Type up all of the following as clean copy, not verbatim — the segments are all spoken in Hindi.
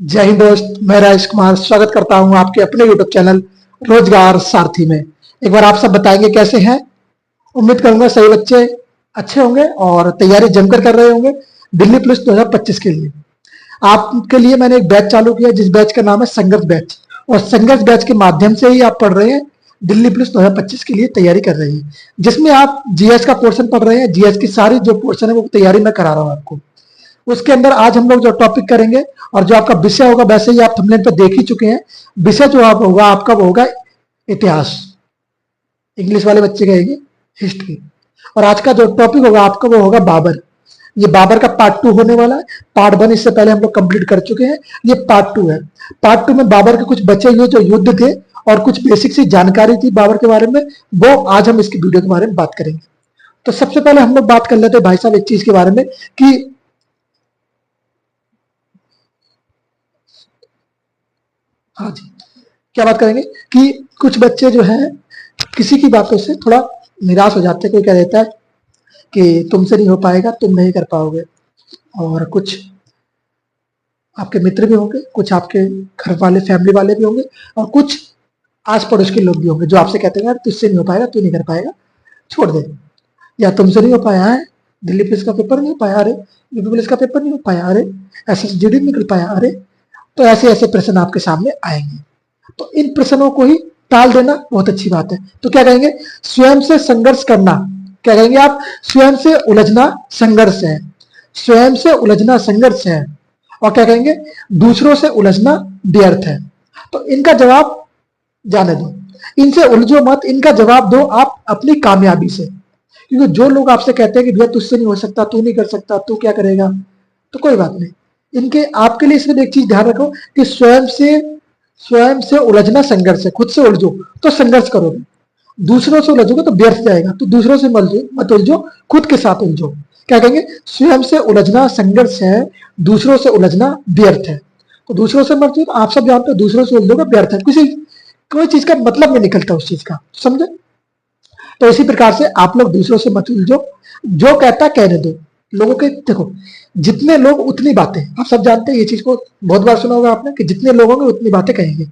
जय हिंद दोस्त, मैं राजेश कुमार स्वागत करता हूं आपके अपने यूट्यूब चैनल रोजगार सारथी में। एक बार आप सब बताएंगे कैसे हैं। उम्मीद करूंगा सही बच्चे अच्छे होंगे और तैयारी जमकर कर रहे होंगे दिल्ली पुलिस 2025 के लिए। आपके लिए मैंने एक बैच चालू किया जिस बैच का नाम है संघर्ष बैच, और संघर्ष बैच के माध्यम से ही आप पढ़ रहे हैं दिल्ली पुलिस 2025 के लिए तैयारी कर रहे हैं, जिसमें आप जीएस का पोर्शन पढ़ रहे हैं। जीएस की सारी जो पोर्शन है वो तैयारी मैं करा रहा हूं आपको। उसके अंदर आज हम लोग जो टॉपिक करेंगे और जो आपका विषय होगा, वैसे ही आप थंबनेल पे देख ही चुके हैं। विषय जो आप होगा आपका वो होगा इतिहास, इंग्लिश वाले बच्चे कहेंगे हिस्ट्री। और आज का जो टॉपिक होगा आपका वो होगा बाबर। ये बाबर का पार्ट 2 होने वाला है। पार्ट 1 इससे पहले हम लोग कंप्लीट कर चुके हैं, ये पार्ट 2 है। पार्ट 2 में बाबर के कुछ बचे हुए जो युद्ध थे और कुछ बेसिक सी जानकारी थी बाबर के बारे में, वो आज हम इसकी वीडियो के बारे में बात करेंगे। तो सबसे पहले हम लोग बात कर लेते हैं भाई साहब एक चीज के बारे में कि हाँ जी, क्या बात करेंगे कि कुछ बच्चे जो हैं किसी की बातों से थोड़ा निराश हो जाते हैं। कोई कह देता है कि तुमसे नहीं हो पाएगा, तुम नहीं कर पाओगे। और कुछ आपके मित्र भी होंगे, कुछ आपके घर वाले फैमिली वाले भी होंगे, और कुछ आस पड़ोस के लोग भी होंगे जो आपसे कहते हैं यार तुझसे नहीं हो पाएगा, तू नहीं कर पाएगा, छोड़ दे। या तुमसे नहीं हो पाया है, दिल्ली पुलिस का पेपर नहीं हो पाया, अरे यूपी पुलिस का पेपर नहीं हो पाया, अरे एसएसजीडी निकल पाया, अरे। तो ऐसे ऐसे प्रश्न आपके सामने आएंगे, तो इन प्रश्नों को ही टाल देना बहुत अच्छी बात है। तो क्या कहेंगे, स्वयं से संघर्ष करना। क्या कहेंगे आप, स्वयं से उलझना संघर्ष है, स्वयं से उलझना संघर्ष है। और क्या कहेंगे, दूसरों से उलझना व्यर्थ है। तो इनका जवाब जाने दो, इनसे उलझो मत, इनका जवाब दो आप अपनी कामयाबी से। क्योंकि जो लोग आपसे कहते हैं कि भैया तुझसे नहीं हो सकता, तू नहीं कर सकता, तू क्या करेगा, तो कोई बात नहीं। इनके आपके लिए सिर्फ एक चीज ध्यान रखो कि स्वयं से उलझना संघर्ष है। खुद से उलझो तो संघर्ष करोगे, दूसरों से उलझोगे तो व्यर्थ जाएगा। तो दूसरों से मत उलझो, खुद के साथ उलझो। क्या कहेंगे, स्वयं से उलझना संघर्ष है, दूसरों से उलझना व्यर्थ है। तो दूसरों से मत, आप सब जानते हो दूसरों से उलझोगे व्यर्थ है, कोई चीज का मतलब नहीं निकलता उस चीज का, समझे। तो इसी प्रकार से आप लोग दूसरों से मत उलझो, जो कहता कहने दो। लोगों के देखो, जितने लोग उतनी बातें, आप सब जानते हैं ये चीज को, बहुत बार सुना होगा आपने कि जितने लोग होंगे उतनी बातें कहेंगे।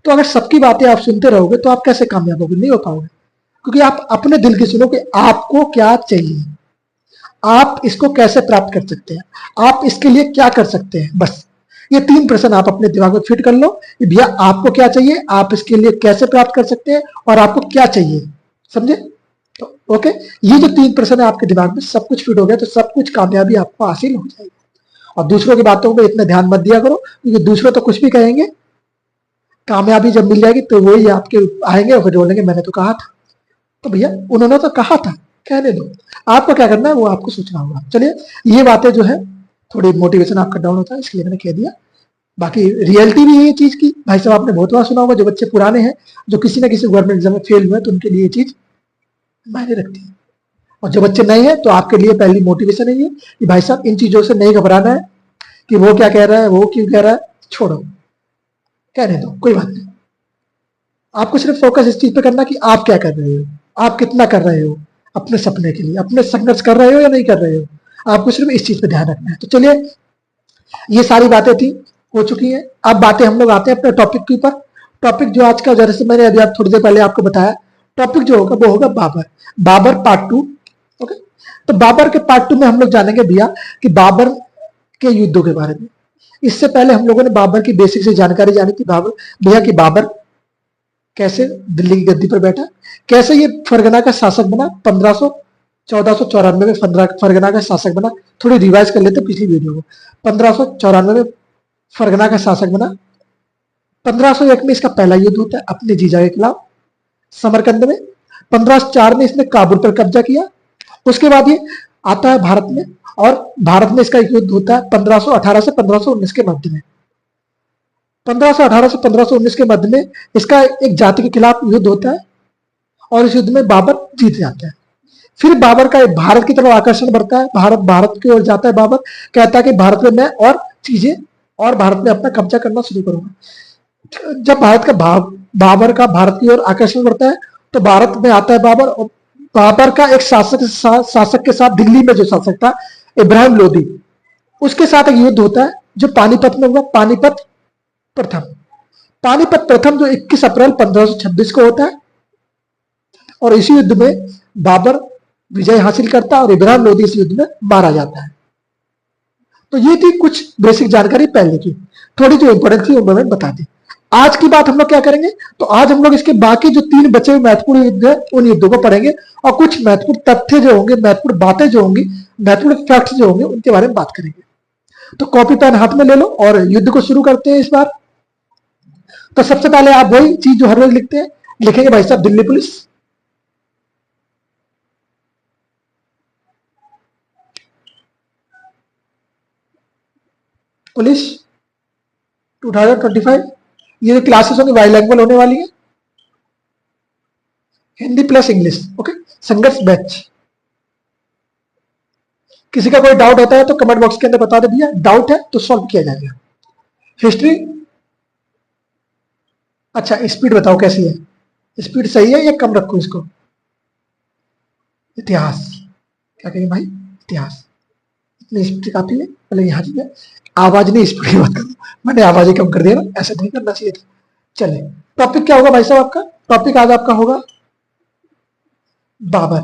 तो अगर सबकी बातें आप सुनते रहोगे तो आप कैसे कामयाब होगे, नहीं हो पाओगे। क्योंकि आप अपने दिल की सुनो कि आपको क्या चाहिए, आप इसको कैसे प्राप्त कर सकते हैं, आप इसके लिए क्या कर सकते हैं। बस ये 3 प्रश्न आप अपने दिमाग में फिट कर लो कि भैया आपको क्या चाहिए, आप इसके लिए कैसे प्राप्त कर सकते हैं, और आपको क्या चाहिए, समझे। तो ओके, ये जो 3 प्रश्न है आपके दिमाग में, सब कुछ फिट हो गया तो सब कुछ कामयाबी आपको हासिल हो जाएगी। और दूसरों की बातों पे इतना ध्यान मत दिया करो, क्योंकि दूसरों तो कुछ भी कहेंगे, कामयाबी जब मिल जाएगी तो वही आपके आएंगे और फिर बोलेंगे मैंने तो कहा था। तो भैया उन्होंने तो कहा था, कहने दो, आपको क्या करना है वो आपको सोचना होगा। चलिए, ये बातें जो है थोड़ी मोटिवेशन आपका डाउन होता है इसलिए मैंने कह दिया। बाकी रियलिटी भी है ये चीज की, भाई साहब आपने बहुत बार सुना होगा, जो बच्चे पुराने हैं, जो किसी ना किसी गवर्नमेंट एग्जाम में फेल हुए हैं, तो उनके लिए ये चीज मायने रखती है। और जो बच्चे नए हैं तो आपके लिए पहली मोटिवेशन है ये कि भाई साहब इन चीजों से नहीं घबराना है कि वो क्या कह रहा है, वो क्यों कह रहा है, छोड़ो, कहने दो, कोई बात नहीं। आपको सिर्फ फोकस इस चीज पे करना कि आप क्या कर रहे हो, आप कितना कर रहे हो अपने सपने के लिए, अपने संघर्ष कर रहे हो या नहीं कर रहे हो, आपको सिर्फ इस चीज पे ध्यान रखना है। तो चलिए, ये सारी बातें थी, हो चुकी हैं। अब बातें हम लोग आते हैं अपने टॉपिक के ऊपर। टॉपिक जो आज का, जैसे मैंने अभी आप थोड़ी देर पहले आपको बताया, टॉपिक जो होगा वो होगा बाबर। बाबर पार्ट 2। ओके, तो बाबर के पार्ट 2 में हम लोग जानेंगे भैया कि बाबर के युद्धों के बारे में। इससे पहले हम लोगों ने बाबर की बेसिक से जानकारी जानी थी, बाबर भैया कि बाबर कैसे दिल्ली की गद्दी पर बैठा, कैसे ये फरगना का शासक बना, 1494 में फरगना का शासक बना। थोड़ी रिवाइज कर लेते पिछली वीडियो को। 1594 में फरगना का शासक बना। 1501 में इसका पहला युद्ध होता है अपने जीजा के खिलाफ समरकंद में। 1504 में इसने काबुल पर कब्जा किया। उसके बाद ये आता है भारत में, और भारत में इसका एक युद्ध होता है 1518 से 1519 के मध्य में। 1518 से 1519 के मध्य में इसका एक जाति के खिलाफ युद्ध होता है, और इस युद्ध में बाबर जीत जाता है। फिर बाबर का भारत की तरफ आकर्षण बढ़ता है, भारत की ओर जाता है। बाबर कहता है कि भारत में मैं और चीजें, और भारत में अपना कब्जा करना शुरू करूंगा। जब बाबर का भारत की ओर आकर्षण बढ़ता है तो भारत में आता है बाबर, और बाबर का एक शासक के साथ, दिल्ली में जो शासक था इब्राहिम लोदी, उसके साथ एक युद्ध होता है जो पानीपत में हुआ। पानीपत प्रथम। पानीपत प्रथम जो 21 अप्रैल 1526 को होता है और इसी युद्ध में बाबर विजय हासिल करता है और इब्राहिम लोदी इस युद्ध में मारा जाता है। तो ये थी कुछ बेसिक जानकारी पहले की, थोड़ी जो इंपॉर्टेंट थी वो मैंने बता दी। आज की बात हम लोग क्या करेंगे, तो आज हम लोग इसके बाकी जो 3 बचे हुए महत्वपूर्ण युद्ध है उन युद्धों को पढ़ेंगे और कुछ महत्वपूर्ण तथ्य जो होंगे, महत्वपूर्ण बातें जो होंगी, महत्वपूर्ण फैक्ट्स जो होंगे उनके बारे में बात करेंगे। तो कॉपी पेन हाथ में ले लो और युद्ध को शुरू करते हैं इस बार। तो सबसे पहले आप वही चीज जो हर रोज लिखते हैं, लिखेंगे भाई साहब दिल्ली पुलिस, पुलिस 2025। ये क्लासेस होंगी बाइलैंग्वेज होने वाली है, हिंदी प्लस इंग्लिश। ओके, संघर्ष बैच। किसी का कोई डाउट होता है तो कमेंट बॉक्स के अंदर बता दे भैया, डाउट है तो सॉल्व किया जाएगा। हिस्ट्री, अच्छा स्पीड बताओ कैसी है, स्पीड सही है या कम रखो इसको। इतिहास, क्या कहेंगे भाई, इतिहास। इतनी स्पीड काफी है, पहले यहाँ जी आवाज नहीं स्पीड की बात करो, मैंने आवाज ही कम कर दिया ना, ऐसा नहीं करना चाहिए था। चलिए टॉपिक क्या होगा भाई साहब आपका, टॉपिक आज आपका होगा बाबर।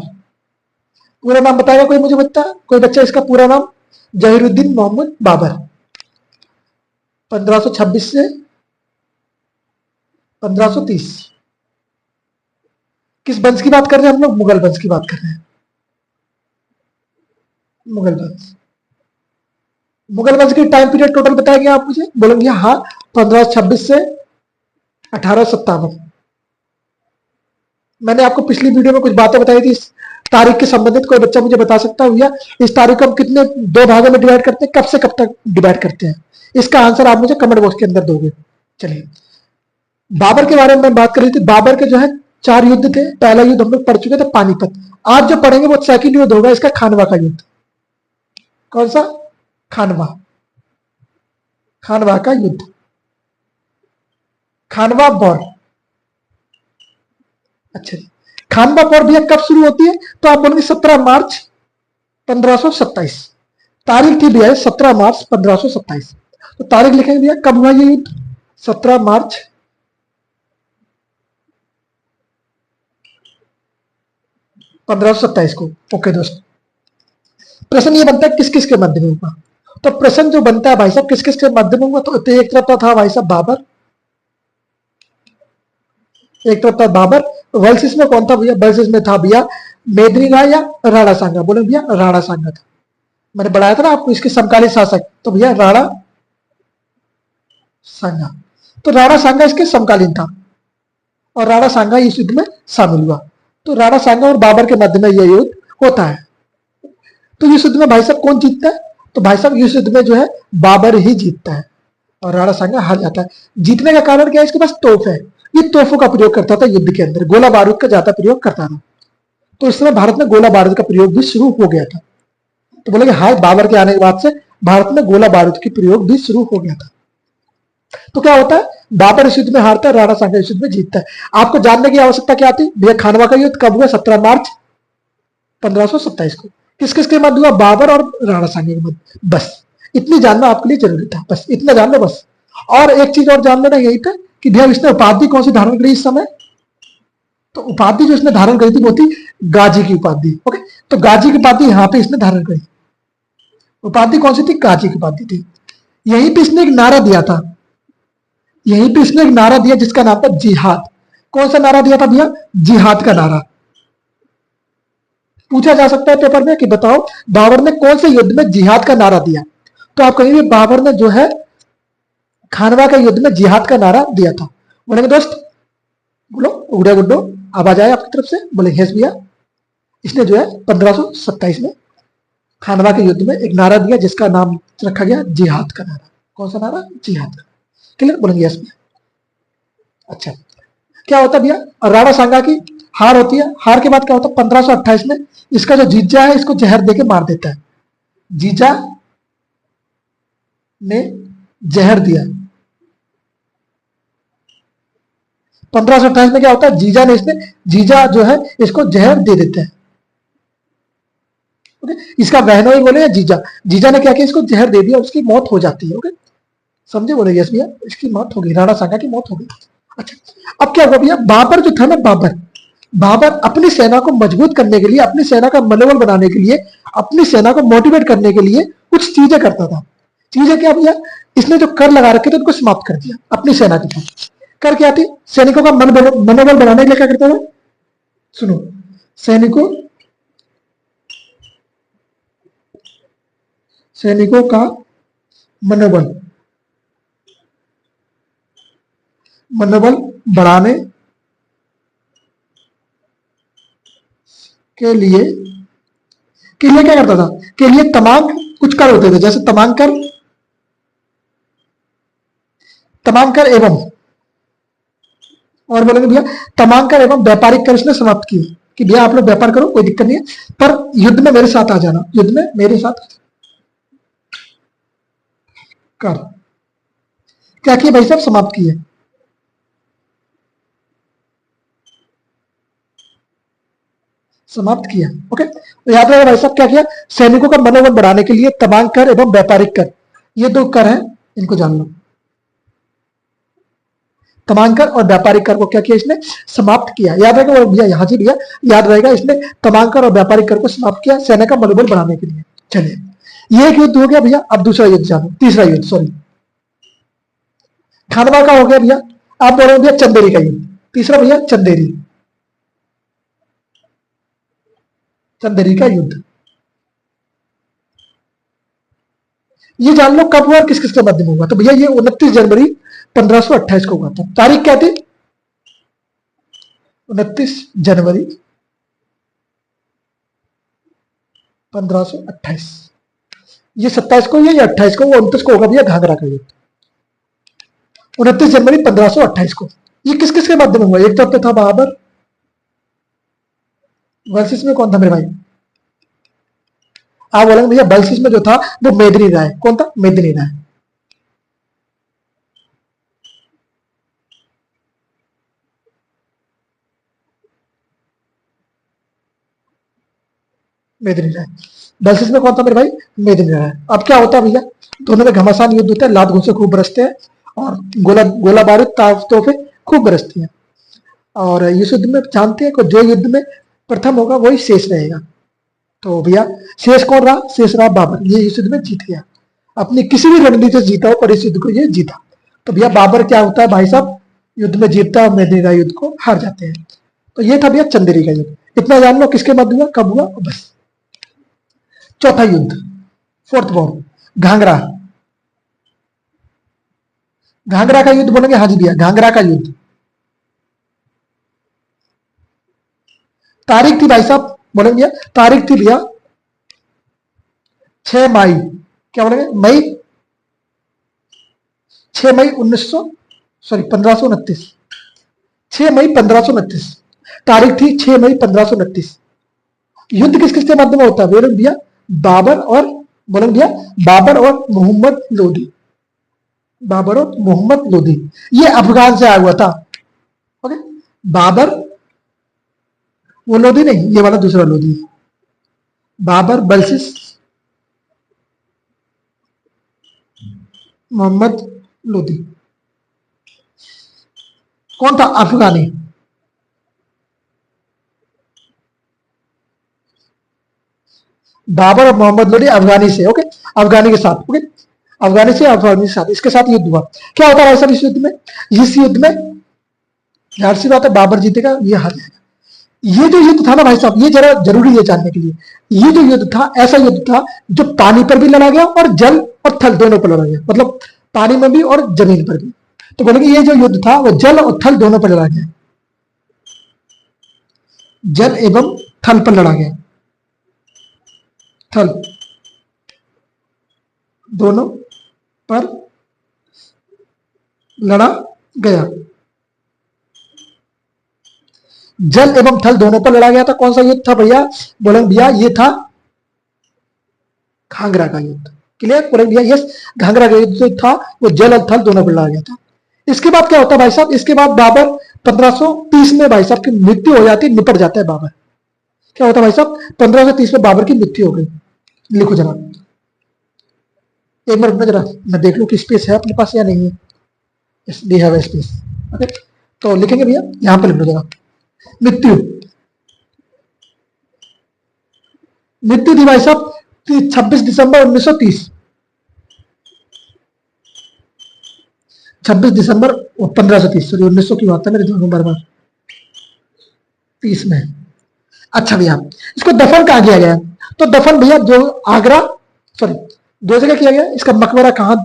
पूरा नाम बताएगा कोई, मुझे बता, कोई बच्चा इसका पूरा नाम? जहीरुद्दीन मोहम्मद बाबर, 1526 से 1530। किस वंश की बात कर रहे हैं हम लोग? मुगल वंश की बात कर रहे हैं, मुगल वंश। मुगल वंश की टाइम पीरियड टोटल बताएंगे आप मुझे, बोलेंगे हाँ 1526 से 1857। मैंने आपको पिछली वीडियो में कुछ बातें बताई थी इस तारीख के संबंधित, कोई बच्चा मुझे बता सकता है भैया इस तारीख को हम कितने 2 भागों में डिवाइड करते हैं, कब से कब तक डिवाइड करते हैं? इसका आंसर आप मुझे कमेंट बॉक्स के अंदर दोगे। चलिए बाबर के बारे में बात कर रही थी। बाबर के जो है 4 युद्ध थे। पहला युद्ध हम लोग पढ़ चुके थे पानीपत। आज जो पढ़ेंगे वो सेकंड युद्ध होगा इसका, खानवा का युद्ध। कौन सा? खानवा, खानवा का युद्ध, खानवा वॉर। अच्छा जी, खानवा वॉर भैया कब शुरू होती है? तो आप बोलेंगे 17 मार्च 1527। तारीख थी भैया 17 मार्च 1527। तो तारीख लिखेंगे भैया कब हुआ ये युद्ध, 17 मार्च 1527 को। ओके दोस्त, प्रश्न ये बनता है किस किस के मध्य में हुआ? तो प्रश्न जो बनता है भाई साहब किस किस के मध्य में हुआ, तो एक तरफ तो था भाई साहब बाबर, एक तरफ था बाबर। वर्सेस में कौन था भैया? वर्सेस में था भैया मेदिनी राय या राणा सांगा। बोले भैया राणा सांगा था, मैंने बढ़ाया था ना आपको इसके समकालीन शासक, तो भैया राणा सांगा। तो राणा सांगा इसके समकालीन था और राणा सांगा इस युद्ध में शामिल हुआ। तो राणा सांगा और बाबर के मध्य में यह युद्ध होता है। तो इस युद्ध में भाई साहब कौन जीतता है? तो भाई साहब इस युद्ध में जो है बाबर ही जीतता है और राणा सांगा हार जाता है। जीतने का कारण क्या है? इसके पास तोप है, ये तोपों का प्रयोग करता था युद्ध के अंदर, गोला बारूद का ज्यादा प्रयोग करता था। तो इस समय भारत में गोला बारूद का प्रयोग भी शुरू हो गया था। तो बोले हाय बाबर के आने के बाद से भारत में गोला बारूद की प्रयोग भी शुरू हो गया था। तो क्या होता है, बाबर इस युद्ध में हारता है, राणा सांगा इस युद्ध में जीतता है। आपको जानने की आवश्यकता क्या थी भैया? खानवा का युद्ध कब हुआ? 17 मार्च 1527 को। किस किस के मध्य हुआ? बाबर और राणा सांगा के मध्य। बस इतनी जानना आपके लिए जरूरी था, बस इतना जान लो बस। और एक चीज और जान लेना यही था कि भैया इसने उपाधि कौन सी धारण करी इस समय? तो उपाधि जो इसने धारण करी थी वो थी गाजी की उपाधि। ओके, तो गाजी की उपाधि यहाँ पे इसने धारण करी। उपाधि कौन सी थी? गाजी की उपाधि थी। यहीं पे इसने एक नारा दिया था, यहीं पे इसने एक नारा दिया जिसका नाम था जिहाद। कौन सा नारा दिया था भैया? जिहाद का नारा। पूछा जा सकता है पेपर में कि बताओ बाबर ने कौन से युद्ध में जिहाद का नारा दिया? तो आप कहेंगे बाबर ने जो है खानवा का युद्ध में जिहाद का नारा दिया था। बोलेंगे दोस्त बोलो उड़े गुड्डो, आवाज आए आपकी तरफ से? बोले यस भैया, इसने जो है 1527 में खानवा के युद्ध में एक नारा दिया जिसका नाम रखा गया जिहाद का नारा। कौन सा नारा? जिहाद का। क्लियर? बोलेंगे यस भैया। अच्छा, क्या होता भैया? राणा सांगा की हार होती है। हार के बाद क्या होता है? 1528 में इसका जो जीजा है इसको जहर देके मार देता है। जीजा ने जहर दिया। 1528 में क्या होता है? जीजा ने जीजा जो है इसको जहर दे देते हैं। ओके, इसका बहनोई बोले या जीजा, जीजा ने क्या किया? इसको जहर दे दिया, उसकी मौत हो जाती है। ओके, समझे? बोले यस भैया, इसकी मौत हो गई, राणा सांगा की मौत हो गई। अच्छा, अब क्या हुआ भैया, बाबर जो था ना, बाबर बाबर अपनी सेना को मजबूत करने के लिए, अपनी सेना का मनोबल बनाने के लिए, अपनी सेना को मोटिवेट करने के लिए कुछ चीजें करता था। चीजें क्या भैया, इसने जो कर लगा रखे थे उनको समाप्त कर दिया अपनी सेना के साथ। कर क्या थी, सैनिकों का मनोबल बनाने के लिए क्या करता था, सुनो, सैनिकों सैनिकों का मनोबल मनोबल बढ़ाने के लिए क्या करता था, के लिए तमाम कुछ कर होते थे, जैसे तमाम कर एवं, और बोलेंगे भैया तमाम कर एवं व्यापारिक कर इसने समाप्त किए, कि भैया आप लोग व्यापार करो, कोई दिक्कत नहीं है, पर युद्ध में मेरे साथ आ जाना, युद्ध में मेरे साथ कर। क्या किया भाई साहब, समाप्त किए। समाप्त किया। ओके, तो याद रखेगा भाई साहब क्या किया, सैनिकों का मनोबल बढ़ाने के लिए तमाम कर एवं व्यापारिक कर, ये दो कर हैं, इनको जान लो। तमाम कर और व्यापारिक कर को क्या किया, इसने समाप्त किया। याद रहेगा भैया, यहां से भैया याद रहेगा, इसने तमाम कर और व्यापारिक कर को समाप्त किया सेना का मनोबल बढ़ाने के लिए। चलिए, ये एक युद्ध हो गया भैया। अब दूसरा युद्ध जानो, तीसरा युद्ध, सॉरी, खानवा का हो गया भैया। आप बोल रहे हो भैया चंदेरी का युद्ध। तीसरा भैया चंदेरी, चंदेरी का युद्ध। ये जान लो कब हुआ और किस किस के मध्य में हुआ। तो भैया ये 29 जनवरी 1528 को हुआ था। तारीख क्या थी, 29 जनवरी 1528। ये 27 को, ये 28 को, वो 29 को होगा भैया घाघरा का युद्ध। 29 जनवरी 1528 को। ये किस किस के मध्य में हुआ, एक तरफ तो था बाबर, वर्सेस में कौन था मेरे भाई, आप बोलेंगे भैया बल्सिस में जो था वो मेदिनी राय। कौन था, मेदिनी राय। मेदिनी राय। बल्सिस में कौन था मेरे भाई, मेदिनी राय। अब क्या होता है भैया, दोनों में घमासान युद्ध होता है, लात घूसे खूब बरसते हैं, और गोला गोला बारूद तोहफे खूब बरसती हैं। और इस युद्ध में जानते हैं कि जो युद्ध में प्रथम होगा वही शेष रहेगा। तो भैया शेष कौन रहा, शेष रहा बाबर। ये इस युद्ध में जीत गया, अपनी किसी भी रणनीति से जीता हो, पर इस युद्ध को ये जीता। तो भैया बाबर क्या होता है भाई साहब, युद्ध में जीतता है, मेदिनी राय युद्ध को हार जाते हैं। तो ये था भैया चंदेरी का युद्ध। इतना जान लो किसके मध्य हुआ, कब हुआ, बस। चौथा युद्ध, फोर्थ वॉर, घाघरा। घाघरा का युद्ध बोलेंगे, हाँ जी भैया घाघरा का युद्ध। तारीख थी भाई साहब, बोलेंगे भैया तारीख थी भैया 6 मई, क्या बोलेंगे, मई 6 मई 1529। 6 मई 1529 तारीख थी, 6 मई 1529। युद्ध किस किस के मध्य में होता है, बोलेंगे भैया बाबर और, बोलेंगे भैया बाबर और मोहम्मद लोदी। बाबर और मोहम्मद लोदी, ये अफगान से आया हुआ था। ओके, बाबर, वो लोदी नहीं, ये वाला दूसरा लोदी। बाबर, बल्सिस, मोहम्मद लोदी। कौन था, अफगानी। बाबर और मोहम्मद लोदी अफगानी से। ओके, अफगानी के साथ। ओके, अफगानी से, अफगानी के साथ, इसके साथ युद्ध हुआ। क्या होता है सर इस युद्ध में, इस युद्ध में जाहिर सी बात है बाबर जीतेगा, ये हार जाएगा। ये जो युद्ध था ना भाई साहब, ये जरा जरूरी है जानने के लिए। ये जो युद्ध था, ऐसा युद्ध था जो पानी पर भी लड़ा गया और जल और थल दोनों पर लड़ा गया, मतलब पानी में भी और जमीन पर भी। तो बोलेंगे ये जो युद्ध था वो जल और थल दोनों पर लड़ा गया, जल एवं थल पर लड़ा गया, थल दोनों पर लड़ा गया, जल एवं थल दोनों पर लड़ा गया था। कौन सा युद्ध था भैया, बोलेंगे भैया ये था घाघरा का युद्ध। क्लियर, बोलेंगे भैया यस, घाघरा का युद्ध जो था वो जल और थल दोनों पर लड़ा गया था। इसके बाद क्या होता है भाई साहब, इसके बाद बाबर 1530 में भाई साहब की मृत्यु हो जाती है, निपट जाता है बाबर। क्या होता है भाई साहब, 1530 में बाबर की मृत्यु हो गई। लिखो जनाब, एक बार रुकना जरा, मैं देख लूं कि स्पेस है अपने पास या नहीं है। D have space. ओके, तो लिखेंगे भैया, यहां पे लिख लो जरा, मृत्यु। मृत्यु थी भाई साहब 26 दिसंबर 1930। 26 दिसंबर 1530, सॉरी 1900 की बात है, मेरे दोनों बार बार 30 में। अच्छा भैया, इसको दफन कहाँ किया गया? तो दफन भैया जो आगरा, सॉरी दो जगह किया गया। इसका मकबरा कहाँ?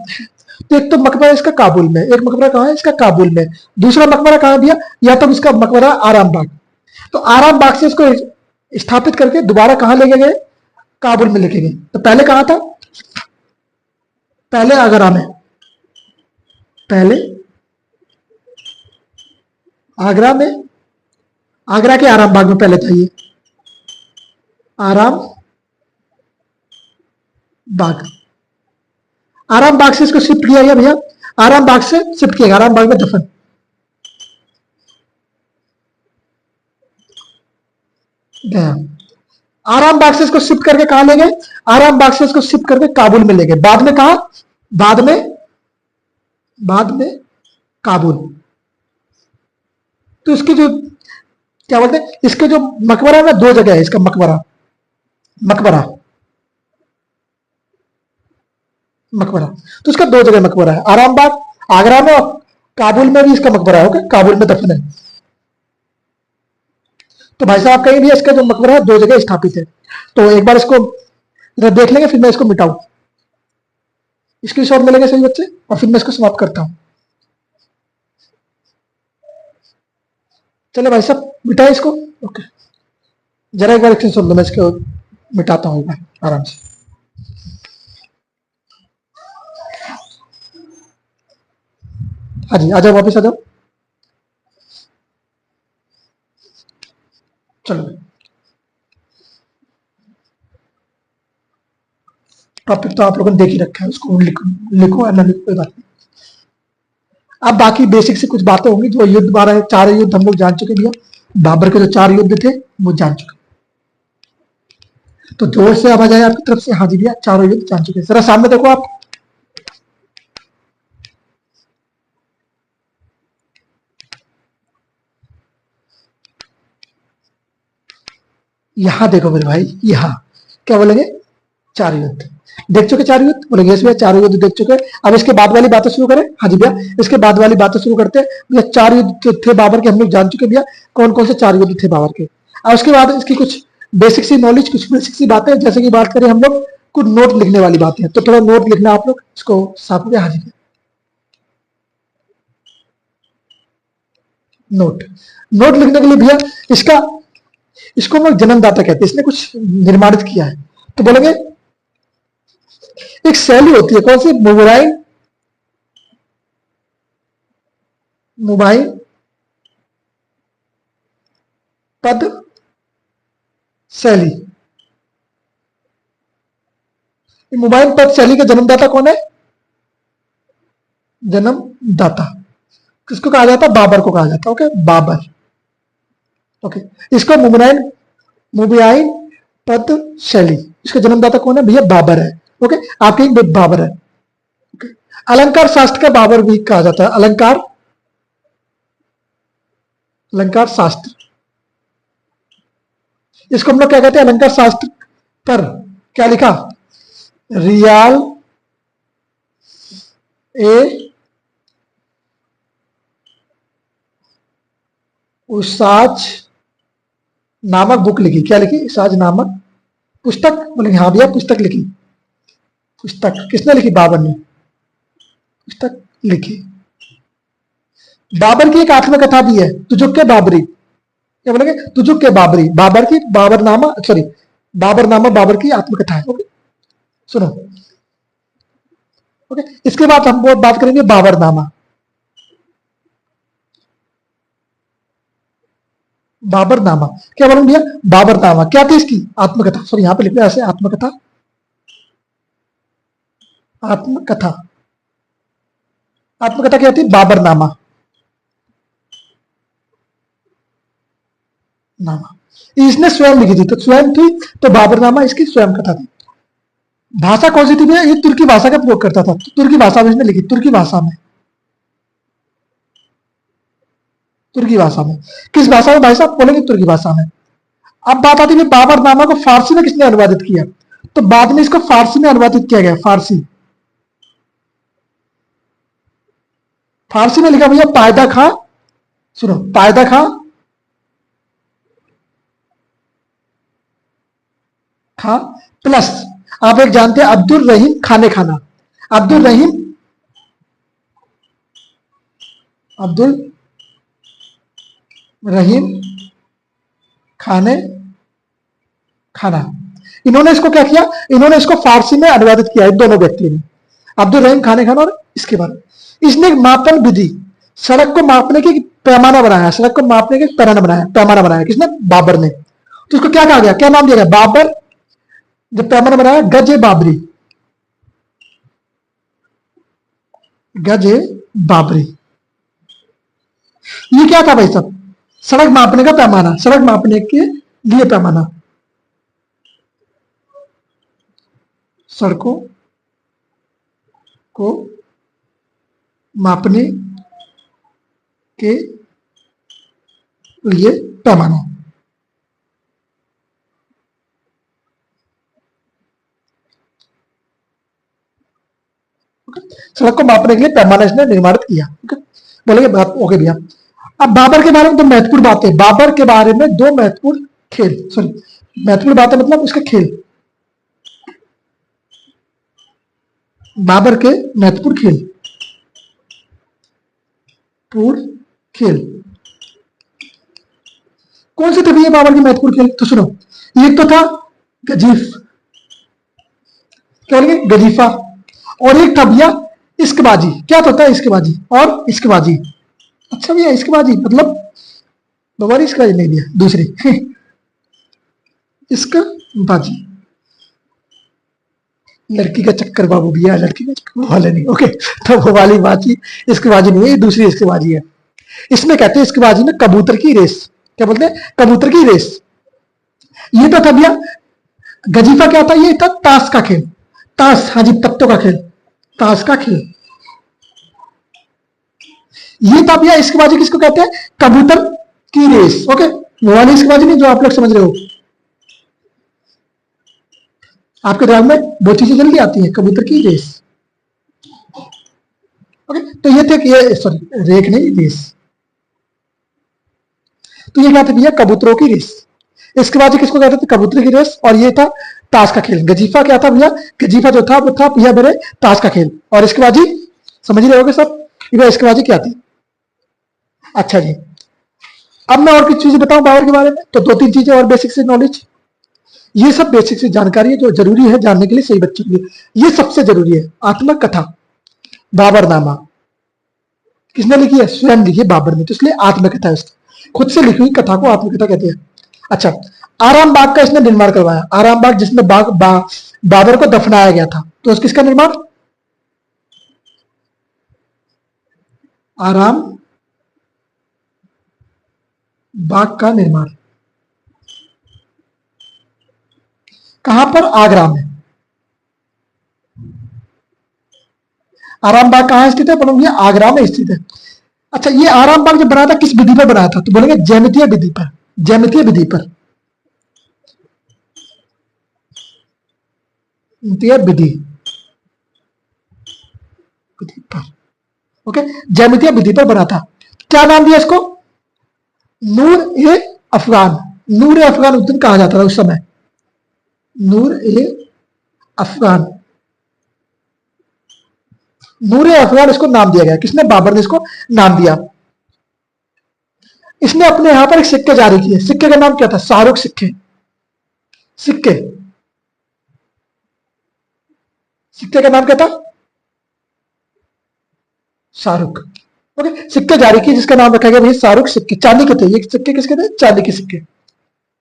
तो एक तो मकबरा इसका काबुल में, एक मकबरा कहाँ है इसका? काबुल में। दूसरा मकबरा कहाँ भैया? या तो इसका मकबरा आराम बाग। तो आराम बाग से इसको स्थापित करके दोबारा कहाँ लेके गए? काबुल में लेके गए। तो पहले कहाँ था? पहले आगरा में, पहले आगरा में, आगरा के आराम बाग में पहले था ये, आराम बाग। आराम बाग से इसको शिफ्ट किया गया भैया, आराम बाग से शिफ्ट किया गया, आराम बाग में दफन। गया आराम बाग से इसको शिफ्ट करके कहां ले गए? आराम बाग से इसको शिफ्ट करके काबुल में ले गए। बाद में कहा? बाद में, बाद में काबुल। तो इसकी जो क्या बोलते हैं, इसके जो मकबरा है ना, दो जगह है इसका मकबरा, मकबरा, मकबरा। तो इसका दो जगह मकबरा है, आराम बाग आगरा में और काबुल में भी इसका मकबरा है। ओके, काबुल में दफन है। तो भाई साहब कहीं भी इसका जो मकबरा है दो जगह स्थापित है। तो एक बार इसको देख लेंगे, फिर मैं इसको मिटाऊं। स्क्रीन शॉट ले लेंगे सही बच्चे, और फिर मैं इसको समाप्त करता हूं। चले भाई साहब मिटाए इसको। ओके, जरा एक बार स्क्रीन शॉट लो, मैं इसको मिटाता हूं एक बार आराम से। हाँ जी, आ जाओ वापस आ जाओ। चलो, टॉपिक तो आप लोगों ने देख ही रखा है, उसको लिखो लिखो या ना लिखो कोई बात नहीं। अब बाकी बेसिक से कुछ बातें होंगी। जो युद्ध 12 चार युद्ध हम लोग जान चुके भैया, बाबर के जो 4 युद्ध थे वो जान चुके। तो जोर से आवाज आए आपकी तरफ से? हाँ जी भैया, चारों युद्ध जान चुके। जरा सामने देखो आप, यहां देखो मेरे भाई, यहां क्या बोलेंगे? 4 युद्ध देख चुके। 4 युद्ध बोलेंगे यस भैया, 4 युद्ध देख चुके। अब इसके बाद वाली बातें शुरू करें? हाँ जी भैया, इसके बाद वाली बातें शुरू करते हैं भैया। 4 युद्ध थे बाबर के, हम लोग जान चुके भैया कौन कौन से 4 युद्ध थे बाबर के। और उसके बाद इसकी कुछ बेसिक सी नॉलेज, कुछ बेसिक सी बातें, जैसे कि बात करें हम लोग कुछ नोट लिखने वाली बातें हैं, तो थोड़ा नोट लिखना आप लोग, इसको साथ में। हाँ जी, नोट, नोट लिखने के लिए भैया इसका, इसको हम लोग जन्मदाता कहते हैं, इसने कुछ निर्माणित किया है। तो बोलेंगे एक शैली होती है, कौन सी? मोबाइल, मोबाइल पद शैली। मोबाइल पद शैली का जन्मदाता कौन है? जन्मदाता किसको कहा जाता है? बाबर को कहा जाता है। ओके, बाबर। ओके, इसको मुबनाइन, मुबियाइन पद शैली, इसका जन्मदाता कौन है भैया? बाबर है। ओके, आपके बाबर है। ओके, अलंकार शास्त्र का बाबर भी कहा जाता है। अलंकार, अलंकार शास्त्र, इसको हम लोग क्या कहते हैं? अलंकार शास्त्र पर क्या लिखा? रियाल ए उसाज नामक बुक लिखी। क्या लिखी? उसाज नामक पुस्तक। बोलेंगे हाँ भैया, पुस्तक लिखी। पुस्तक किसने लिखी? बाबर ने पुस्तक लिखी। बाबर की एक आत्मकथा भी है, तुजुक के बाबरी। क्या बोलेंगे? तुजुक के बाबरी, बाबर की, बाबरनामा, सॉरी बाबरनामा बाबर की आत्मकथा है। ओके, सुनो। ओके, इसके बाद हम बात करेंगे बाबरनामा। बाबरनामा क्या बोलेंगे भैया? बाबरनामा क्या थी? इसकी आत्मकथा। सॉरी यहां पे लिखना ऐसे, आत्मकथा, आत्मकथा, आत्मकथा क्या थी? बाबरनामा नामा, इसने स्वयं लिखी थी, तो स्वयं थी, तो बाबरनामा इसकी स्वयं कथा थी। भाषा कौन सी थी भैया? ये तुर्की भाषा का प्रयोग करता था, तुर्की भाषा में इसने लिखी, तुर्की भाषा में, तुर्की भाषा में। किस भाषा में भाई साहब? बोलेंगे तुर्की भाषा में। अब बात आती है बाबरनामा को फारसी में किसने अनुवादित किया? तो बाद में इसको फारसी में अनुवादित किया गया, फारसी। फारसी में लिखा भैया पायदा खां, सुनो, पायदा खां, खां प्लस आप एक जानते हैं अब्दुल रहीम खाने खाना, अब्दुल रहीम, अब्दुल रहीम खाने खाना। इन्होंने इसको क्या किया? इन्होंने इसको फारसी में अनुवादित किया, इन दोनों व्यक्तियों ने, अब्दुल रहीम खाने खाना और इसके बाद इसने एक मापन विधि, सड़क को मापने की पैमाना बनाया, सड़क को मापने के पैमाना बनाया किसने? बाबर ने। तो इसको क्या कहा गया, क्या नाम दिया गया? बाबर, जब पैमाना बनाया गज बाबरी, गज बाबरी। ये क्या था भाई साहब? सड़क मापने का पैमाना, सड़क मापने के लिए पैमाना, सड़कों को मापने के लिए पैमाना। सड़क को मापने के लिए पैमाना इसने निर्माणित किया। बोलेंगे बात ओके भैया। अब बाबर के बारे में दो महत्वपूर्ण बातें, बाबर के बारे में दो महत्वपूर्ण खेल, सॉरी महत्वपूर्ण बातें मतलब उसके खेल, बाबर के महत्वपूर्ण खेल, पूर्ण खेल कौन से थे भैया बाबर के महत्वपूर्ण खेल? तो सुनो, एक तो था गजीफ, क्या बोलेंगे? गजीफा। और एक था भैया इश्कबाजी। क्या होता है इश्कबाजी? और इश्कबाजी, अच्छा भैया इश्कबाजी मतलब दोबारा इश्कबाजी नहीं दिया, दूसरी इश्कबाजी, लड़की का चक्कर बाबू भैया, लड़की का चक्कर वाले नहीं, ओके। तो वो वाली बाजी इश्कबाजी नहीं है, ये दूसरी इश्कबाजी है। इसमें कहते हैं इश्कबाजी में कबूतर की रेस, क्या बोलते हैं? कबूतर की रेस। ये तो था भैया गजीफा। क्या था? ये था ताश का खेल, ताश, हाँ जी, पत्तों का खेल, ताश का खेल। ये था भैया इश्कबाजी, किसको कहते हैं? कबूतर की रेस, ओके। वो वाली इश्कबाजी नहीं जो आप लोग समझ रहे हो, आपके दिमाग में वो चीजें जल्दी आती है, कबूतर की रेस, ओके। तो ये थे, ये सॉरी रेख नहीं, रेस। तो ये क्या था भैया? कबूतरों की रेस। इसके बाद किसको कहते थे? कबूतर की रेस। और ये था ताश का खेल। गजीफा क्या था भैया? गजीफा जो था वो था भैया मेरे ताश का खेल। और इसके बाद समझ रहे होगे सब, इसके बाद क्या थी? अच्छा जी, अब मैं और कुछ चीजें बताऊं बाबर के बारे में, तो दो तीन चीजें और बेसिक से नॉलेज, ये सब बेसिक से जानकारी है जो जरूरी है जानने के लिए सही बच्चों के लिए। ये सबसे जरूरी है। आत्मकथा, बाबरनामा किसने लिखी है? स्वयं लिखी है बाबर ने, तो इसलिए आत्मकथा है उसकी, खुद से लिखी हुई कथा को आत्मकथा कहते हैं। अच्छा, आराम बाग का इसने निर्माण करवाया। आराम बाग जिसमें बाबर को दफनाया गया था, तो किसका निर्माण? आराम बाग का निर्माण कहां पर? आगरा में। आराम बाग कहां स्थित है? बोलेंगे आगरा में स्थित है। अच्छा, ये आराम बाग जब बनाया था किस विधि पर बनाया था? तो बोलेंगे ज्यामितीय विधि पर, ज्यामितीय विधि पर, विधि पर, ओके, ज्यामितीय विधि पर बना था। क्या नाम दिया इसको? नूर ए अफगान। नूर ए अफगान उस दिन कहा जाता था उस समय, नूर ए अफगान, नूर ए अफगान इसको नाम दिया गया। किसने? बाबर ने इसको नाम दिया। इसने अपने यहां पर एक सिक्के जारी किए। सिक्के का नाम क्या था? शाहरुख सिक्के। सिक्के, सिक्के का नाम क्या था? शाहरुख, ओके। सिक्के जारी किए जिसका नाम रखा गया भैया शाहरुख सिक्के। चांदी के थे ये सिक्के, किसके थे? चांदी के सिक्के।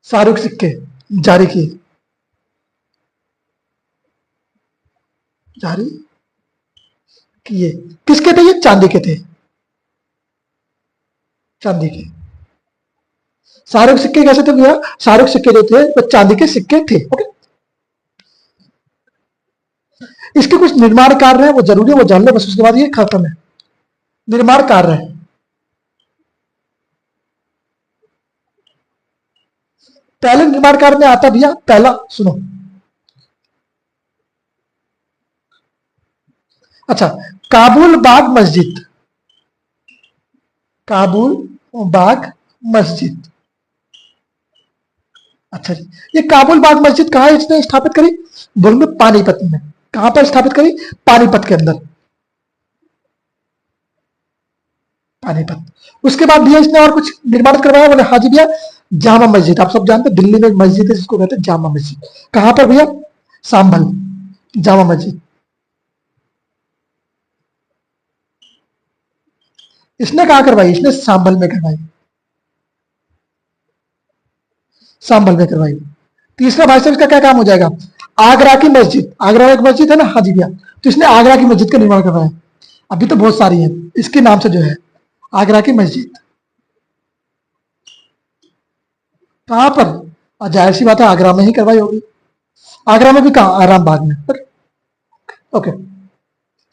शाहरुख सिक्के जारी किए, जारी किए। किसके थे ये? चांदी के थे, चांदी के। शाहरुख सिक्के कैसे थे भैया? शाहरुख सिक्के जो थे वो चांदी के सिक्के थे, ओके। इसके कुछ निर्माण कार्य है, वो जरूरी है, वो जान लो बस, उसके बाद ये खत्म है। निर्माण कार्य है, पहले निर्माण कार्य में आता भैया, पहला सुनो, अच्छा, काबुल बाग मस्जिद, काबुल बाग मस्जिद, अच्छा जी, ये काबुल बाग मस्जिद कहाँ इसने स्थापित करी? बोल में पानीपत में। कहां पर स्थापित करी? पानीपत के अंदर, पानीपत। उसके बाद भैया इसने और कुछ निर्माण करवाया? बोले हाँ जी भैया, जामा मस्जिद, आप सब जानते हैं दिल्ली में एक मस्जिद है जिसको कहते हैं जामा मस्जिद। कहां पर भैया? सांभल, जामा मस्जिद। इसने कहा करवाई? इसने सांभल में करवाई, सांभल में करवाई। तीसरा भाई साहब इसका क्या काम हो जाएगा? आगरा की मस्जिद, आगरा में एक मस्जिद है ना, हाँ जी भैया, तो इसने आगरा की मस्जिद का निर्माण करवाया। अभी तो बहुत सारी है इसके नाम से जो है, आगरा की मस्जिद। कहां पर? और जाहिर सी बात है आगरा में ही करवाई होगी। आगरा में भी कहा? आराम बाग में। ओके,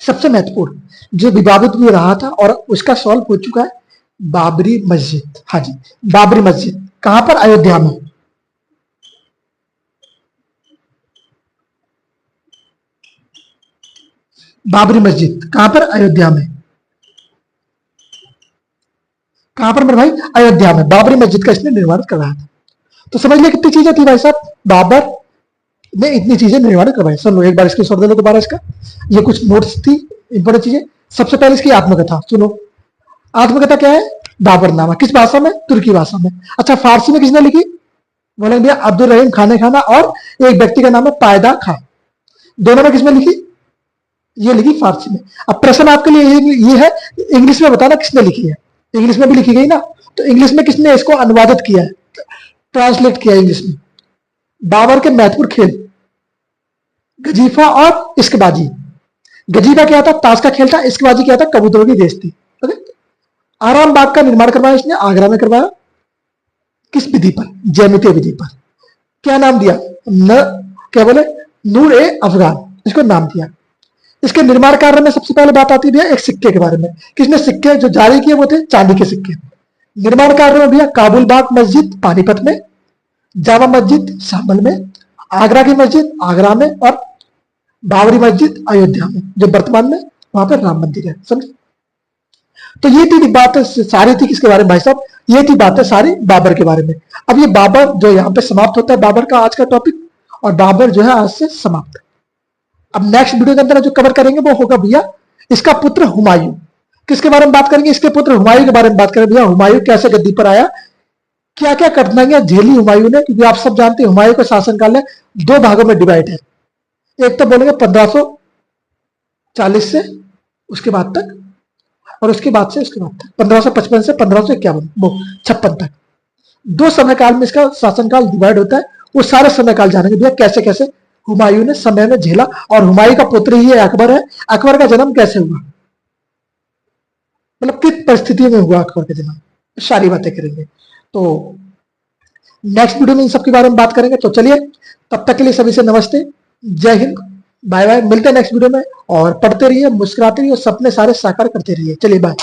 सबसे महत्वपूर्ण जो विवादित भी रहा था और उसका सॉल्व हो चुका है, बाबरी मस्जिद। हाँ जी, बाबरी मस्जिद कहां पर? अयोध्या में। बाबरी मस्जिद कहां पर? अयोध्या में। कहां पर मेरे भाई? अयोध्या में बाबरी मस्जिद का इसने निर्माण करवाया था। तो समझ लिया कितनी चीजें थी भाई साहब, बाबर ने इतनी चीजें निर्माण करवाई। सुन लो एक बार इसके दे लो दोबारा इसका, ये कुछ नोट्स थी, इंपॉर्टेंट चीजें। सबसे पहले इसकी आत्मकथा सुनो। आत्मकथा क्या है? बाबरनामा। किस भाषा में? तुर्की भाषा में। अच्छा, फारसी में किसने लिखी? बोले भैया अब्दुल रहीम खाने खाना, और एक व्यक्ति का नाम है पायदा खान। दोनों में किसमें लिखी? ये लिखी फारसी में। अब प्रश्न आपके लिए ये है, इंग्लिश में बताना किसने लिखी है। इंग्लिश में भी लिखी गई ना, तो इंग्लिश में किसने इसको अनुवादित किया है, ट्रांसलेट किया इंग्लिश में? बाबर के महत्वपूर्ण खेल, गजीफा और इश्कबाजी। गजीफा क्या था? ताश का खेल था। इश्कबाजी क्या था? कबूतरों की रेस थी। ओके। आराम बाग का निर्माण करवाया इसने, आगरा में करवाया। किस विधि पर? ज्यामितीय विधि पर। क्या नाम दिया? न क्या बोले? नूर ए अफगान, इसको नाम दिया। इसके निर्माण कार्य में सबसे पहले बात आती है भैया एक सिक्के के बारे में। किसने सिक्के जो जारी किए? वो थे चांदी के सिक्के। निर्माण कार्य में भैया काबुल बाग मस्जिद पानीपत में, जामा मस्जिद सांभल में, आगरा की मस्जिद आगरा में, और बाबरी मस्जिद अयोध्या में, जो वर्तमान में वहां पर राम मंदिर है। समझे? तो ये थी बातें सारी थी किसके बारे में भाई साहब? ये थी बातें सारी बाबर के बारे में। अब ये बाबर जो यहाँ पे समाप्त होता है, बाबर का आज का टॉपिक, और बाबर जो है आज से समाप्त। अब नेक्स्ट वीडियो के अंदर जो कवर करेंगे वो होगा भैया इसका पुत्र हुमायूं। किसके बारे में बात करेंगे? इसके पुत्र हुमायूं के बारे में बात करेंगे। भैया हुमायूं कैसे गद्दी पर आया, क्या क्या कठिनाइयां झेली हुमायूं ने, क्योंकि आप सब जानते हैं हुमायूं का शासनकाल है दो भागों में डिवाइड है। एक तो बोलेंगे 1540 से उसके बाद तक, और उसके बाद से उसके बाद तक 1555 से 1551 तक। दो समय काल में इसका शासनकाल डिवाइड होता है। वो सारे समय काल जानेंगे भैया कैसे कैसे हुमायूं ने समय में झेला, और हुमायूं का पुत्र ही अकबर है। अकबर का जन्म कैसे हुआ, मतलब किस परिस्थिति में हुआ अकबर का जन्म, सारी बातें करेंगे। तो नेक्स्ट वीडियो में इन सब के बारे में बात करेंगे। तो चलिए तब तक के लिए सभी से नमस्ते, जय हिंद, बाय बाय। मिलते हैं नेक्स्ट वीडियो में, और पढ़ते रहिए, मुस्कुराते रहिए, सपने सारे साकार करते रहिए। चलिए बाय।